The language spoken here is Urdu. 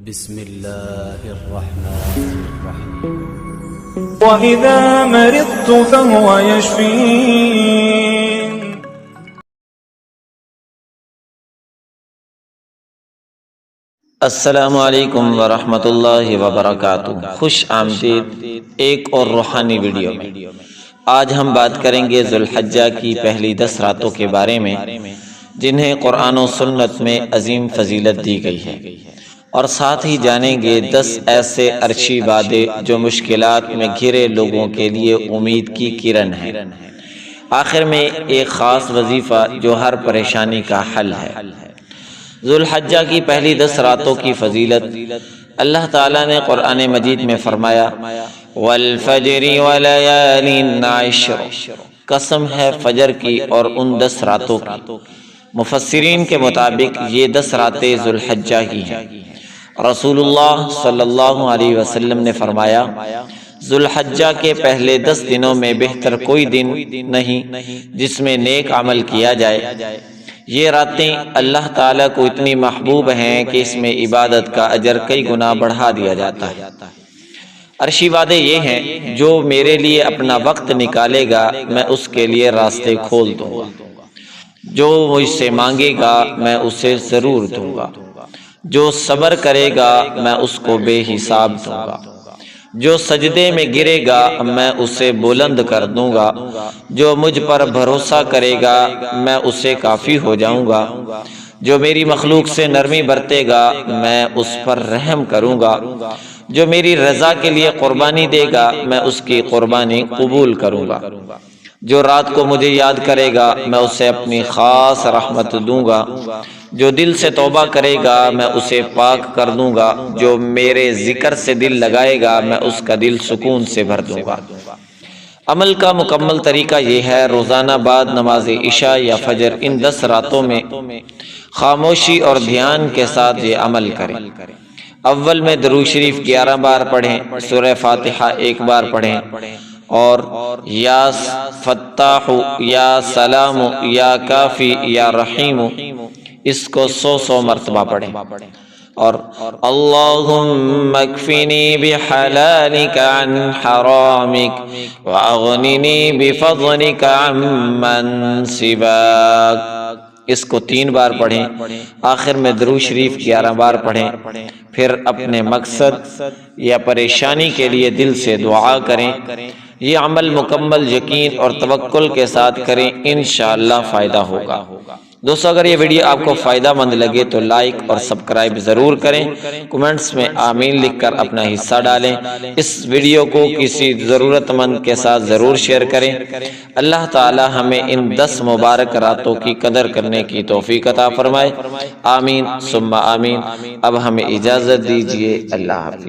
بسم اللہ الرحمن الرحیم وَإِذَا مَرِضْتُ فَهُوَ يَشْفِينِ۔ السلام علیکم ورحمۃ اللہ وبرکاتہ۔ خوش آمدید ایک اور روحانی ویڈیو میں۔ آج ہم بات کریں گے ذوالحجہ کی پہلی 10 راتوں کے بارے میں، جنہیں قرآن و سنت میں عظیم فضیلت دی گئی ہے، اور ساتھ ہی جانیں گے 10 ایسے عرشی وعدے جو مشکلات میں گھرے لوگوں کے لیے امید کی کرن ہیں۔ آخر میں ایک خاص وظیفہ جو ہر پریشانی کا حل ہے۔ ذوالحجہ کی پہلی 10 راتوں کی فضیلت، اللہ تعالیٰ نے قرآن مجید میں فرمایا وَالْفَجْرِ وَلَيَالٍ عَشْرٍ، قسم ہے فجر کی اور ان 10 راتوں کی۔ مفسرین کے مطابق یہ 10 راتیں ذوالحجہ کی ہیں۔ رسول اللہ صلی اللہ علیہ وسلم نے فرمایا ذوالحجہ کے پہلے 10 دنوں میں بہتر کوئی دن نہیں جس میں نیک عمل کیا جائے۔ یہ راتیں اللہ تعالیٰ کو اتنی محبوب ہیں کہ اس میں عبادت کا اجر کئی گنا بڑھا دیا جاتا ہے۔ عرشی وعدے یہ ہیں، جو میرے لیے اپنا وقت نکالے گا میں اس کے لیے راستے کھول دوں گا، جو مجھ سے مانگے گا میں اسے ضرور دوں گا، جو صبر کرے گا میں اس کو بے حساب دوں گا، جو سجدے میں گرے گا میں اسے بلند کر دوں گا، جو مجھ پر بھروسہ کرے گا میں اسے کافی ہو جاؤں گا، جو میری مخلوق سے نرمی برتے گا میں اس پر رحم کروں گا، جو میری رضا کے لیے قربانی دے گا میں اس کی قربانی قبول کروں گا، جو رات کو مجھے یاد کرے گا میں اسے اپنی خاص رحمت دوں گا، جو دل سے توبہ کرے گا میں اسے پاک کر دوں گا، جو میرے ذکر سے دل لگائے گا میں اس کا دل سکون سے بھر دوں گا۔ عمل کا مکمل طریقہ یہ ہے، روزانہ بعد نماز عشاء یا فجر ان 10 راتوں میں خاموشی اور دھیان کے ساتھ یہ عمل کریں۔ اول میں درود شریف 11 بار پڑھیں، سورہ فاتحہ 1 بار پڑھیں، اور یا فتاح، یا سلام، یا کافی، یا رحیم، اس کو 100 مرتبہ پڑھیں، اور اللہم اکفنی بحلالک عن حرامک واغننی بفضلک عمن سواک، اس کو 3 بار پڑھیں۔ آخر میں درود شریف 11 بار پڑھیں، پھر اپنے مقصد یا پریشانی کے لیے دل سے دعا کریں۔ یہ عمل مکمل یقین اور توکل کے ساتھ کریں، انشاءاللہ فائدہ ہوگا۔ دوستو، اگر یہ ویڈیو آپ کو فائدہ مند لگے تو لائک اور سبسکرائب ضرور کریں، کومنٹس میں آمین لکھ کر اپنا حصہ ڈالیں، اس ویڈیو کو کسی ضرورت مند کے ساتھ ضرور شیئر کریں۔ اللہ تعالی ہمیں ان 10 مبارک راتوں کی قدر کرنے کی توفیق عطا فرمائے، آمین ثم آمین۔ اب ہمیں اجازت دیجیے، اللہ حافظ۔